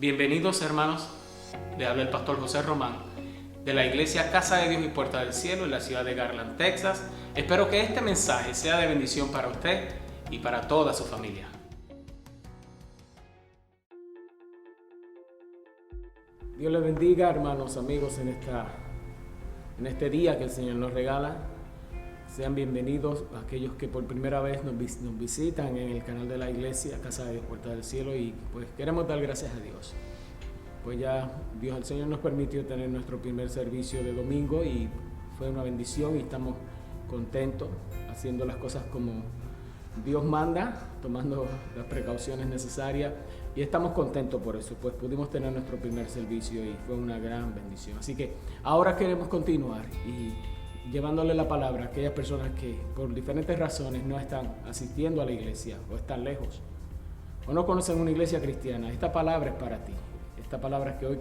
Bienvenidos, hermanos. Le habla el pastor José Román de la iglesia Casa de Dios y Puerta del Cielo en la ciudad de Garland, Texas. Espero que este mensaje sea de bendición para usted y para toda su familia. Dios les bendiga, hermanos, amigos, en este día que el Señor nos regala. Sean bienvenidos a aquellos que por primera vez nos visitan en el canal de la iglesia Casa de Dios Puerta del Cielo, y pues queremos dar gracias a Dios. Pues ya Dios, el Señor nos permitió tener nuestro primer servicio de domingo y fue una bendición, y estamos contentos haciendo las cosas como Dios manda, tomando las precauciones necesarias, y estamos contentos por eso, pues pudimos tener nuestro primer servicio y fue una gran bendición. Así que ahora queremos continuar y llevándole la palabra a aquellas personas que por diferentes razones no están asistiendo a la iglesia o están lejos o no conocen una iglesia cristiana. Esta palabra es para ti. Esta palabra que hoy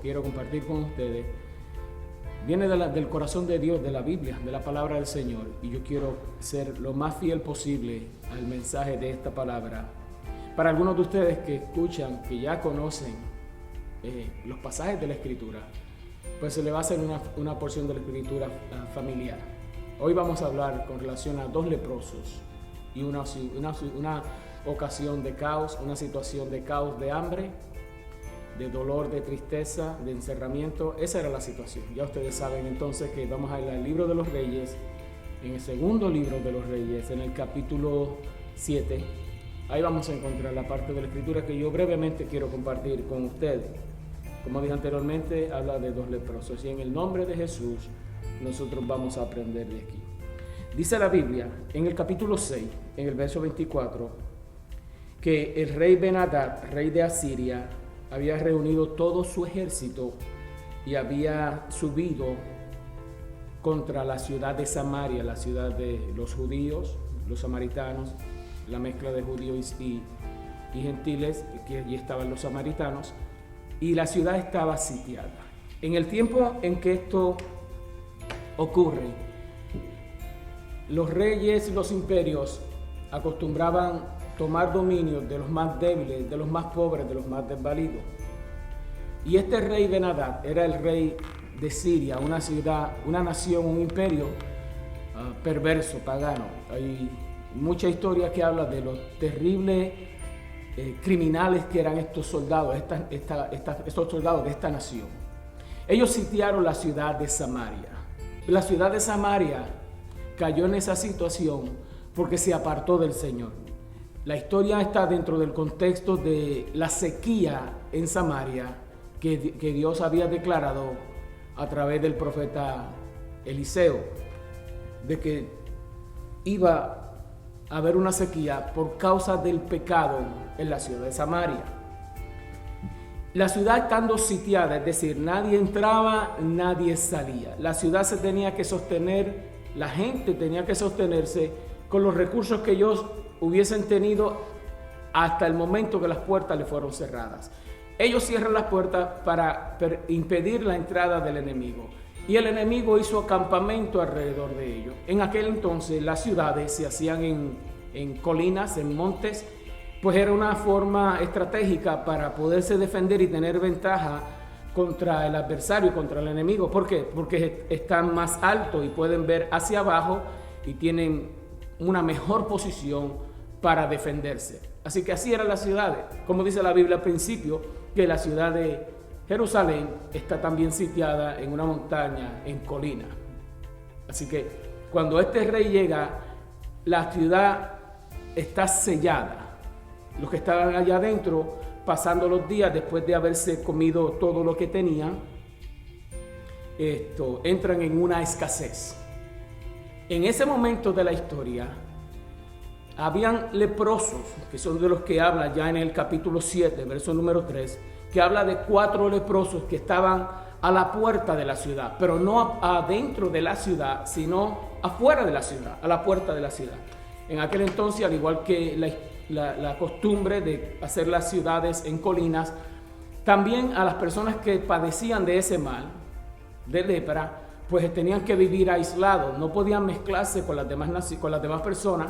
quiero compartir con ustedes viene del corazón de Dios, de la Biblia, de la palabra del Señor, y yo quiero ser lo más fiel posible al mensaje de esta palabra. Para algunos de ustedes que escuchan, que ya conocen los pasajes de la Escritura, pues se le va a hacer una porción de la Escritura familiar. Hoy vamos a hablar con relación a dos leprosos y una ocasión de caos, una situación de caos, de hambre, de dolor, de tristeza, de encerramiento. Esa era la situación. Ya ustedes saben entonces que vamos a ir al libro de los Reyes, en el segundo libro de los Reyes, en el capítulo 7. Ahí vamos a encontrar la parte de la Escritura que yo brevemente quiero compartir con ustedes. Como dije anteriormente, habla de dos leprosos, y en el nombre de Jesús nosotros vamos a aprender de aquí. Dice la Biblia en el capítulo 6, en el verso 24, que el rey Ben-Hadad, rey de Asiria, había reunido todo su ejército y había subido contra la ciudad de Samaria, la ciudad de los judíos, los samaritanos, la mezcla de judíos y gentiles, que allí estaban los samaritanos, y la ciudad estaba sitiada. En el tiempo en que esto ocurre, los reyes y los imperios acostumbraban tomar dominio de los más débiles, de los más pobres, de los más desvalidos. Y este rey Ben-Hadad era el rey de Siria, una ciudad, una nación, un imperio perverso, pagano. Hay mucha historia que habla de los terribles criminales que eran estos soldados, estos soldados de esta nación. Ellos sitiaron la ciudad de Samaria. La ciudad de Samaria cayó en esa situación porque se apartó del Señor. La historia está dentro del contexto de la sequía en Samaria que Dios había declarado a través del profeta Eliseo, de que iba a haber una sequía por causa del pecado en la ciudad de Samaria. La ciudad estando sitiada, es decir, nadie entraba, nadie salía. La ciudad se tenía que sostener, la gente tenía que sostenerse con los recursos que ellos hubiesen tenido hasta el momento que las puertas le fueron cerradas. Ellos cierran las puertas para impedir la entrada del enemigo, y el enemigo hizo campamento alrededor de ellos. En aquel entonces las ciudades se hacían en colinas, en montes, pues era una forma estratégica para poderse defender y tener ventaja contra el adversario, contra el enemigo. ¿Por qué? Porque están más altos y pueden ver hacia abajo y tienen una mejor posición para defenderse. Así que así eran las ciudades. Como dice la Biblia al principio, que la ciudad de Jerusalén está también sitiada en una montaña, en colina. Así que cuando este rey llega, la ciudad está sellada. Los que estaban allá adentro, pasando los días después de haberse comido todo lo que tenían, entran en una escasez. En ese momento de la historia, habían leprosos, que son de los que habla ya en el capítulo 7, verso número 3, que habla de 4 leprosos que estaban a la puerta de la ciudad, pero no adentro de la ciudad, sino afuera de la ciudad, a la puerta de la ciudad. En aquel entonces, al igual que la costumbre de hacer las ciudades en colinas, también a las personas que padecían de ese mal, de lepra, pues tenían que vivir aislados, no podían mezclarse con las demás personas,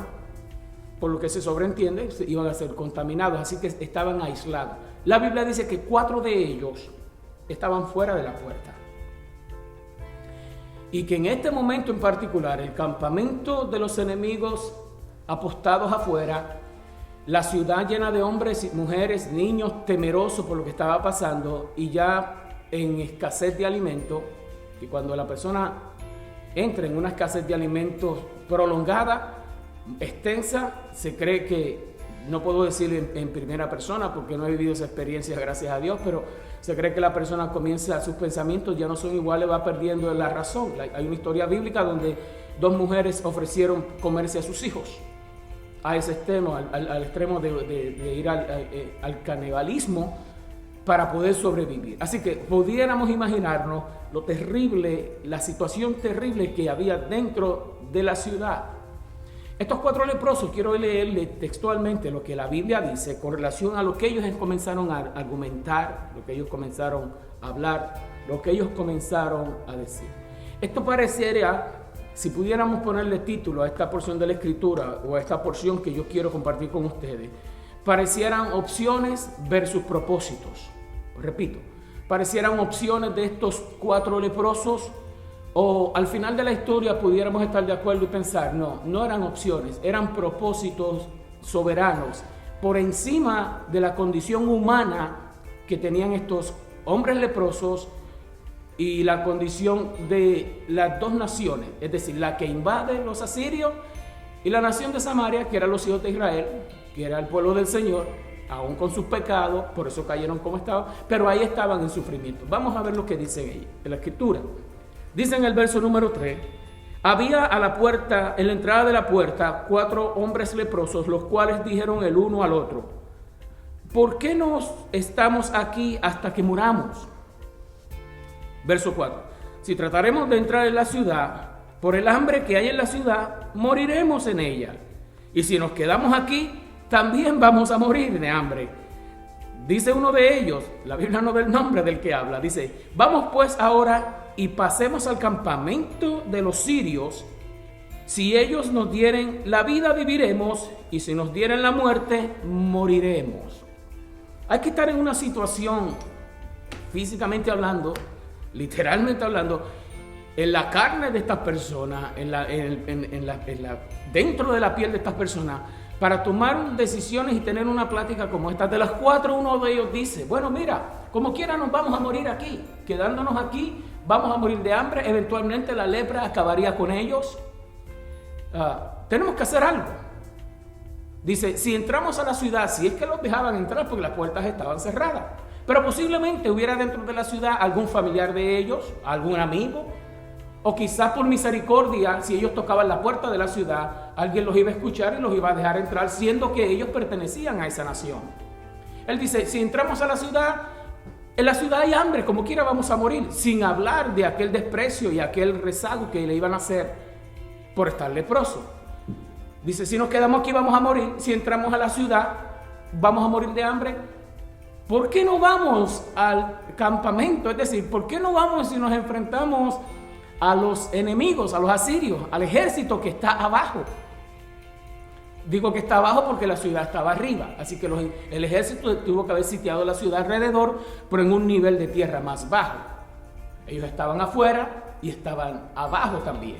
por lo que se sobreentiende, iban a ser contaminados, así que estaban aislados. la Biblia dice que 4 de ellos estaban fuera de la puerta. Y que en este momento en particular, el campamento de los enemigos apostados afuera, la ciudad llena de hombres, mujeres, niños temerosos por lo que estaba pasando y ya en escasez de alimentos, y cuando la persona entra en una escasez de alimentos prolongada, extensa, se cree que, no puedo decir en primera persona porque no he vivido esa experiencia, gracias a Dios, pero se cree que la persona comienza, sus pensamientos ya no son iguales, va perdiendo la razón. Hay una historia bíblica donde 2 mujeres ofrecieron comerse a sus hijos, a ese extremo, al extremo de ir al canibalismo para poder sobrevivir. Así que pudiéramos imaginarnos lo terrible, la situación terrible que había dentro de la ciudad. Estos 4 leprosos, quiero leerle textualmente lo que la Biblia dice con relación a lo que ellos comenzaron a argumentar, lo que ellos comenzaron a hablar, lo que ellos comenzaron a decir. Esto pareciera, si pudiéramos ponerle título a esta porción de la Escritura o a esta porción que yo quiero compartir con ustedes, parecieran opciones versus propósitos. Repito, parecieran opciones de estos 4 leprosos, o al final de la historia pudiéramos estar de acuerdo y pensar, no eran opciones, eran propósitos soberanos por encima de la condición humana que tenían estos hombres leprosos y la condición de las 2 naciones, es decir, la que invade los asirios y la nación de Samaria, que eran los hijos de Israel, que era el pueblo del Señor, aún con sus pecados, por eso cayeron como estaban, pero ahí estaban en sufrimiento. Vamos a ver lo que dicen ellos en la Escritura. Dice en el verso número 3, había a la puerta, en la entrada de la puerta, 4 hombres leprosos, los cuales dijeron el uno al otro, ¿por qué nos estamos aquí hasta que muramos? Verso 4, si trataremos de entrar en la ciudad, por el hambre que hay en la ciudad, moriremos en ella. Y si nos quedamos aquí, también vamos a morir de hambre. Dice uno de ellos, la Biblia no da el nombre del que habla, dice, vamos pues ahora y pasemos al campamento de los sirios. Si ellos nos dieren la vida, viviremos, y si nos dieren la muerte, moriremos. Hay que estar en una situación, físicamente hablando, literalmente hablando, en la carne de estas personas, dentro de la piel de estas personas, para tomar decisiones y tener una plática como esta. De las 4, uno de ellos dice, bueno, mira, como quiera nos vamos a morir aquí, quedándonos aquí, vamos a morir de hambre, eventualmente la lepra acabaría con ellos. Tenemos que hacer algo. Dice, si entramos a la ciudad, si es que los dejaban entrar porque las puertas estaban cerradas, pero posiblemente hubiera dentro de la ciudad algún familiar de ellos, algún amigo, o quizás por misericordia, si ellos tocaban la puerta de la ciudad, alguien los iba a escuchar y los iba a dejar entrar, siendo que ellos pertenecían a esa nación. Él dice, si entramos a la ciudad, en la ciudad hay hambre, como quiera vamos a morir, sin hablar de aquel desprecio y aquel rezago que le iban a hacer por estar leproso. Dice, si nos quedamos aquí vamos a morir, si entramos a la ciudad vamos a morir de hambre. ¿Por qué no vamos al campamento? Es decir, ¿por qué no vamos si nos enfrentamos a los enemigos, a los asirios, al ejército que está abajo? Digo que está abajo porque la ciudad estaba arriba, así que el ejército tuvo que haber sitiado la ciudad alrededor, pero en un nivel de tierra más bajo. Ellos estaban afuera y estaban abajo también.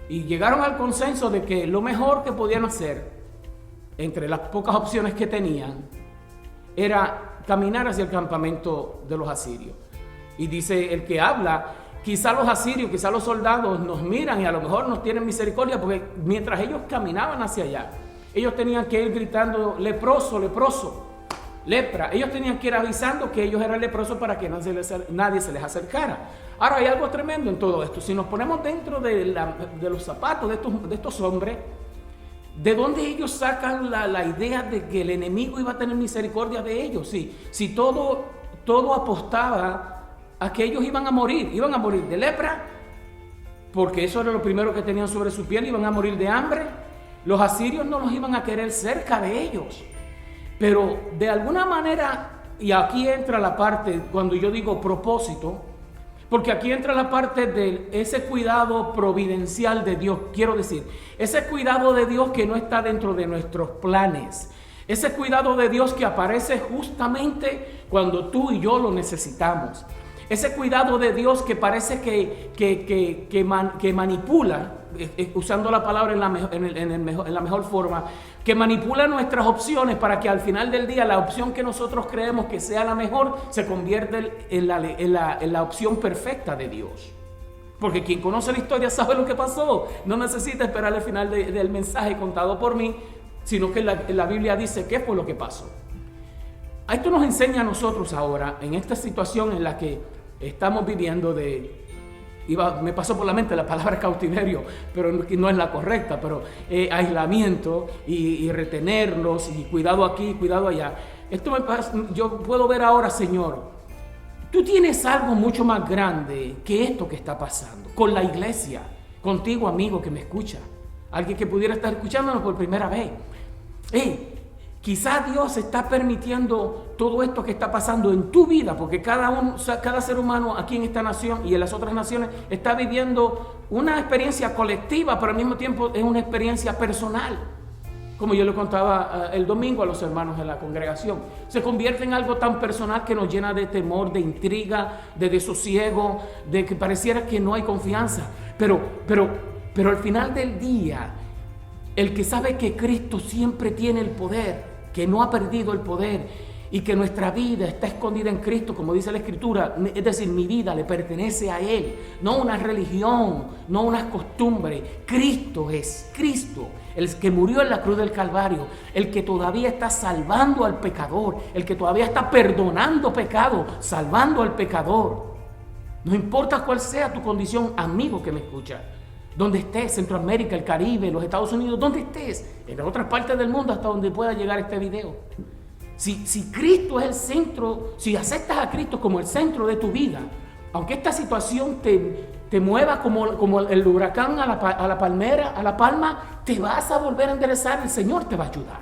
Y llegaron al consenso de que lo mejor que podían hacer, entre las pocas opciones que tenían, era caminar hacia el campamento de los asirios. Y dice el que habla, quizá los asirios, quizá los soldados nos miran y a lo mejor nos tienen misericordia, porque mientras ellos caminaban hacia allá, ellos tenían que ir gritando, leproso, leproso, lepra. Ellos tenían que ir avisando que ellos eran leprosos para que nadie se les acercara. Ahora hay algo tremendo en todo esto. Si nos ponemos dentro de los zapatos de estos hombres, ¿de dónde ellos sacan la idea de que el enemigo iba a tener misericordia de ellos? Si todo apostaba a que ellos iban a morir de lepra, porque eso era lo primero que tenían sobre su piel, iban a morir de hambre. Los asirios no los iban a querer cerca de ellos, pero de alguna manera, y aquí entra la parte, cuando yo digo propósito, porque aquí entra la parte de ese cuidado providencial de Dios, quiero decir, ese cuidado de Dios que no está dentro de nuestros planes, Ese cuidado de Dios que aparece justamente cuando tú y yo lo necesitamos. Ese cuidado de Dios que parece que manipula, usando la palabra en la mejor forma, que manipula nuestras opciones para que al final del día la opción que nosotros creemos que sea la mejor se convierte en la opción perfecta de Dios. Porque quien conoce la historia sabe lo que pasó. No necesita esperar al final del mensaje contado por mí, sino que la Biblia dice qué fue lo que pasó. Esto nos enseña a nosotros ahora, en esta situación en la que estamos viviendo me pasó por la mente la palabra cautiverio, pero no es la correcta, pero aislamiento y retenernos y cuidado aquí, cuidado allá. Yo puedo ver ahora, Señor, tú tienes algo mucho más grande que esto que está pasando con la iglesia, contigo, amigo que me escucha, alguien que pudiera estar escuchándonos por primera vez. Quizás Dios está permitiendo todo esto que está pasando en tu vida, porque cada ser humano aquí en esta nación y en las otras naciones está viviendo una experiencia colectiva, pero al mismo tiempo es una experiencia personal. Como yo le contaba el domingo a los hermanos de la congregación, se convierte en algo tan personal que nos llena de temor, de intriga, de desosiego, de que pareciera que no hay confianza. Pero al final del día, el que sabe que Cristo siempre tiene el poder, que no ha perdido el poder y que nuestra vida está escondida en Cristo, como dice la Escritura, es decir, mi vida le pertenece a Él, no una religión, no unas costumbres. Cristo es Cristo, el que murió en la cruz del Calvario, el que todavía está salvando al pecador, el que todavía está perdonando pecado, salvando al pecador. No importa cuál sea tu condición, amigo que me escucha. Donde estés, Centroamérica, el Caribe, los Estados Unidos, donde estés, en otras partes del mundo hasta donde pueda llegar este video. Si Cristo es el centro, si aceptas a Cristo como el centro de tu vida, aunque esta situación te mueva como el huracán a la palma, te vas a volver a enderezar, el Señor te va a ayudar.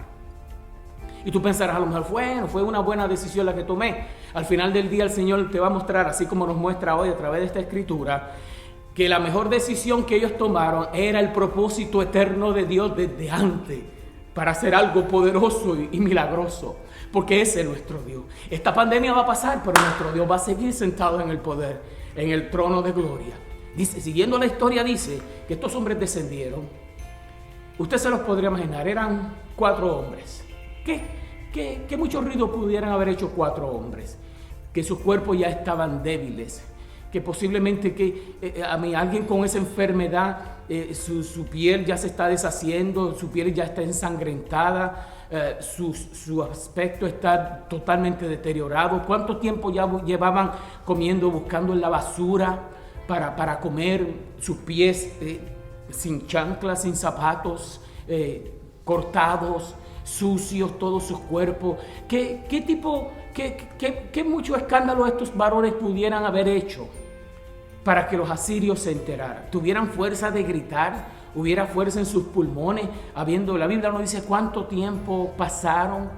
Y tú pensarás, a lo mejor fue una buena decisión la que tomé. Al final del día el Señor te va a mostrar, así como nos muestra hoy a través de esta escritura, que la mejor decisión que ellos tomaron era el propósito eterno de Dios desde antes, para hacer algo poderoso y milagroso, porque ese es nuestro Dios. Esta pandemia va a pasar, pero nuestro Dios va a seguir sentado en el poder, en el trono de gloria. Dice, siguiendo la historia, dice que estos hombres descendieron. Usted se los podría imaginar, eran 4 hombres. ¿Qué mucho ruido pudieran haber hecho 4 hombres? Que sus cuerpos ya estaban débiles, que posiblemente alguien con esa enfermedad, su piel ya se está deshaciendo, su piel ya está ensangrentada, su aspecto está totalmente deteriorado. ¿Cuánto tiempo ya llevaban comiendo, buscando en la basura para comer? Sus pies sin chanclas, sin zapatos, cortados, sucios todos sus cuerpos. ¿Qué mucho escándalo estos varones pudieran haber hecho para que los asirios se enteraran? ¿Tuvieran fuerza de gritar? ¿Hubiera fuerza en sus pulmones? La Biblia no dice cuánto tiempo pasaron,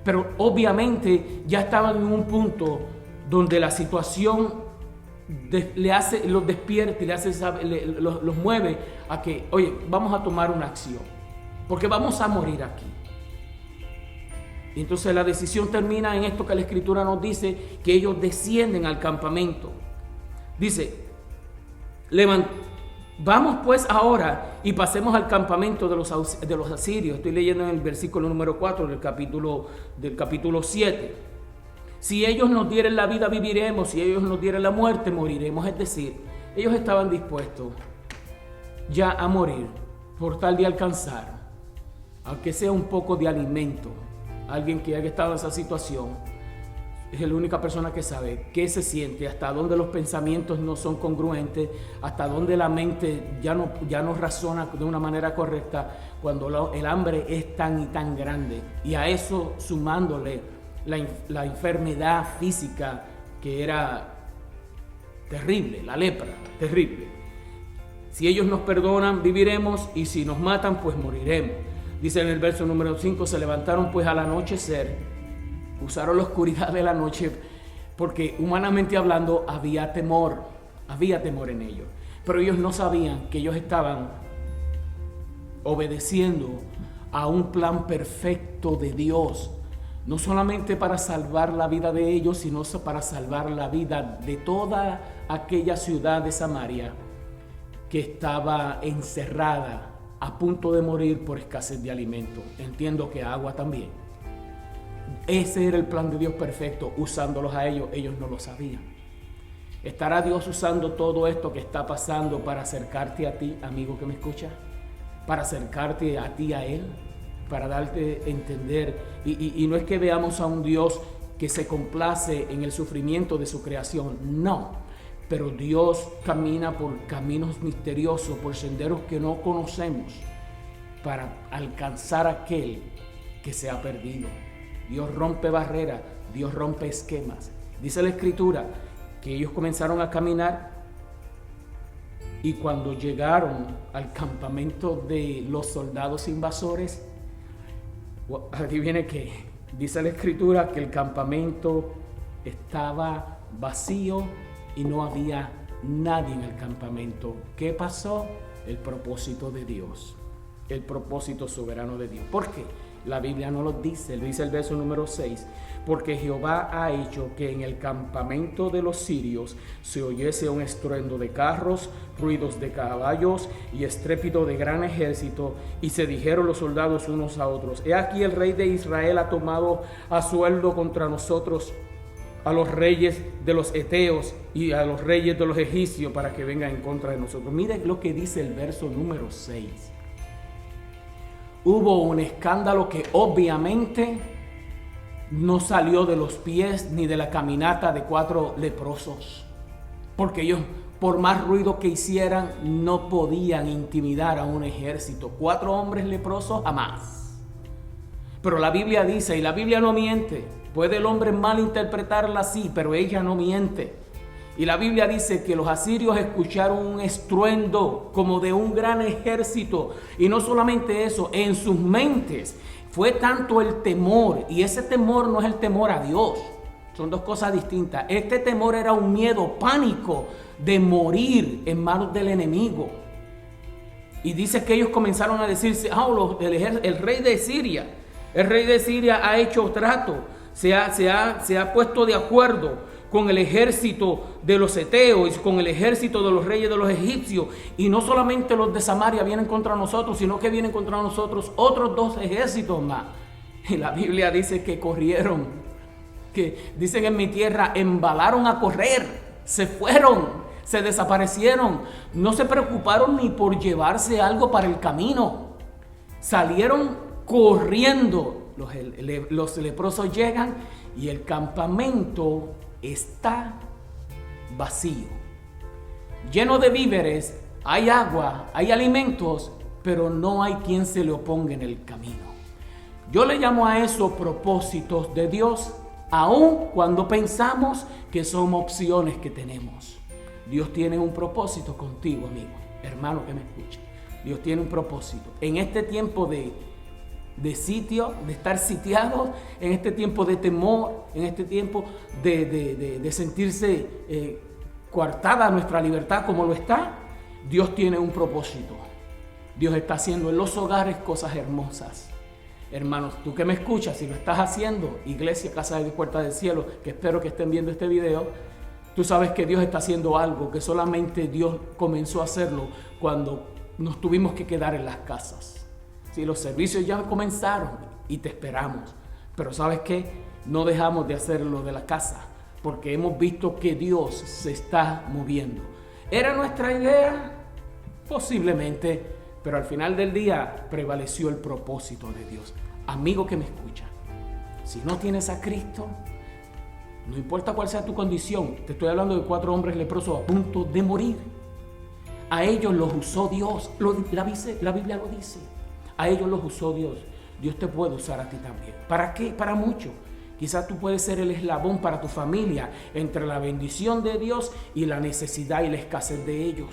pero obviamente ya estaban en un punto donde la situación los despierta y los mueve a que, oye, vamos a tomar una acción, porque vamos a morir aquí. Y entonces la decisión termina en esto que la Escritura nos dice, que ellos descienden al campamento. Dice, vamos pues ahora y pasemos al campamento de los asirios. Estoy leyendo en el versículo número 4 del capítulo 7. Si ellos nos dieren la vida, viviremos. Si ellos nos dieren la muerte, moriremos. Es decir, ellos estaban dispuestos ya a morir por tal de alcanzar, aunque sea un poco de alimento. Alguien que haya estado en esa situación es la única persona que sabe qué se siente, hasta dónde los pensamientos no son congruentes, hasta dónde la mente ya no razona de una manera correcta cuando el hambre es tan y tan grande. Y a eso sumándole la enfermedad física que era terrible, la lepra, terrible. Si ellos nos perdonan, viviremos, y si nos matan, pues moriremos. Dice en el verso número 5, se levantaron pues al anochecer, usaron la oscuridad de la noche, porque humanamente hablando había temor en ellos. Pero ellos no sabían que ellos estaban obedeciendo a un plan perfecto de Dios, no solamente para salvar la vida de ellos, sino para salvar la vida de toda aquella ciudad de Samaria que estaba encerrada, a punto de morir por escasez de alimento. Entiendo que agua también. Ese era el plan de Dios perfecto, usándolos a ellos. Ellos no lo sabían. ¿Estará Dios usando todo esto que está pasando para acercarte a ti, amigo que me escucha? Para acercarte a ti, a Él, para darte a entender. Y no es que veamos a un Dios que se complace en el sufrimiento de su creación, no. Pero Dios camina por caminos misteriosos, por senderos que no conocemos, para alcanzar a aquel que se ha perdido. Dios rompe barreras, Dios rompe esquemas. Dice la Escritura que ellos comenzaron a caminar y cuando llegaron al campamento de los soldados invasores, adivine qué, dice la Escritura que el campamento estaba vacío y no había nadie en el campamento. ¿Qué pasó? El propósito de Dios, el propósito soberano de Dios. ¿Por qué? La Biblia no lo dice, lo dice el verso número 6, porque Jehová ha hecho que en el campamento de los sirios se oyese un estruendo de carros, ruidos de caballos y estrépito de gran ejército, y se dijeron los soldados unos a otros: he aquí el rey de Israel ha tomado a sueldo contra nosotros a los reyes de los heteos y a los reyes de los egipcios para que vengan en contra de nosotros. Mire lo que dice el verso número 6. Hubo un escándalo que obviamente no salió de los pies ni de la caminata de 4 leprosos, porque ellos, por más ruido que hicieran, no podían intimidar a un ejército. 4 hombres leprosos jamás. Pero la Biblia dice, y la Biblia no miente, puede el hombre malinterpretarla así, pero ella no miente. Y la Biblia dice que los asirios escucharon un estruendo como de un gran ejército. Y no solamente eso, en sus mentes fue tanto el temor, y ese temor no es el temor a Dios, son dos cosas distintas. Este temor era un miedo, pánico de morir en manos del enemigo. Y dice que ellos comenzaron a decirse: el rey de Siria, ha hecho trato, se ha puesto de acuerdo con el ejército de los heteos y con el ejército de los reyes de los egipcios. Y no solamente los de Samaria vienen contra nosotros, sino que vienen contra nosotros otros 2 ejércitos más. Y la Biblia dice que corrieron, que dicen en mi tierra, embalaron a correr, se fueron, se desaparecieron, no se preocuparon ni por llevarse algo para el camino, salieron corriendo. Los leprosos llegan y el campamento está vacío, lleno de víveres, hay agua, hay alimentos, pero no hay quien se le oponga en el camino. Yo le llamo a eso propósitos de Dios, aun cuando pensamos que son opciones que tenemos. Dios tiene un propósito contigo, amigo, hermano que me escucha. Dios tiene un propósito. En este tiempo de sitio, de estar sitiados, en este tiempo de temor, en este tiempo de sentirse coartada nuestra libertad como lo está, Dios tiene un propósito. Dios está haciendo en los hogares cosas hermosas. Hermanos, tú que me escuchas, si lo estás haciendo, Iglesia Casa de Dios Puerta del Cielo, que espero que estén viendo este video, tú sabes que Dios está haciendo algo que solamente Dios comenzó a hacerlo cuando nos tuvimos que quedar en las casas. Sí, los servicios ya comenzaron y te esperamos. Pero ¿sabes qué? No dejamos de hacerlo de la casa, porque hemos visto que Dios se está moviendo. ¿Era nuestra idea? Posiblemente, pero al final del día prevaleció el propósito de Dios. Amigo que me escucha, si no tienes a Cristo, no importa cuál sea tu condición, te estoy hablando de 4 hombres leprosos a punto de morir. A ellos los usó Dios, la Biblia lo dice. A ellos los usó Dios. Dios te puede usar a ti también. ¿Para qué? Para mucho. Quizás tú puedes ser el eslabón para tu familia entre la bendición de Dios y la necesidad y la escasez de ellos.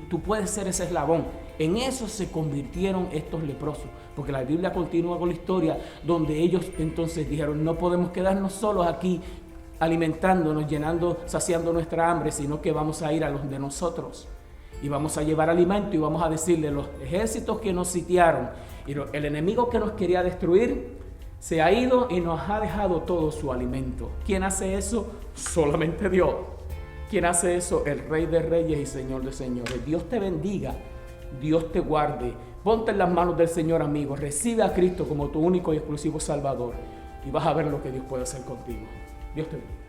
Tú puedes ser ese eslabón. En eso se convirtieron estos leprosos, porque la Biblia continúa con la historia donde ellos entonces dijeron: no podemos quedarnos solos aquí alimentándonos, saciando nuestra hambre, sino que vamos a ir a los de nosotros. Y vamos a llevar alimento y vamos a decirle a los ejércitos que nos sitiaron Y el enemigo que nos quería destruir se ha ido y nos ha dejado todo su alimento. ¿Quién hace eso? Solamente Dios. ¿Quién hace eso? El Rey de Reyes y Señor de Señores. Dios te bendiga, Dios te guarde. Ponte en las manos del Señor, amigo. Recibe a Cristo como tu único y exclusivo Salvador y vas a ver lo que Dios puede hacer contigo. Dios te bendiga.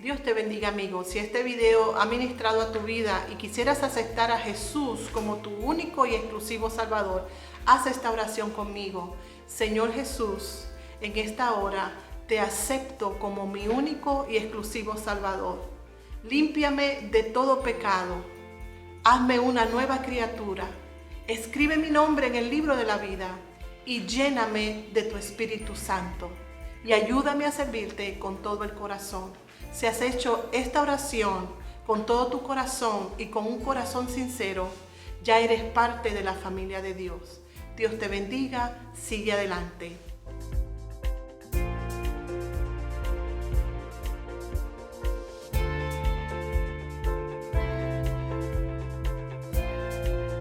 Dios te bendiga, amigo. Si este video ha ministrado a tu vida y quisieras aceptar a Jesús como tu único y exclusivo Salvador, haz esta oración conmigo. Señor Jesús, en esta hora te acepto como mi único y exclusivo Salvador. Límpiame de todo pecado. Hazme una nueva criatura. Escribe mi nombre en el libro de la vida y lléname de tu Espíritu Santo. Y ayúdame a servirte con todo el corazón. Si has hecho esta oración con todo tu corazón y con un corazón sincero, ya eres parte de la familia de Dios. Dios te bendiga, sigue adelante.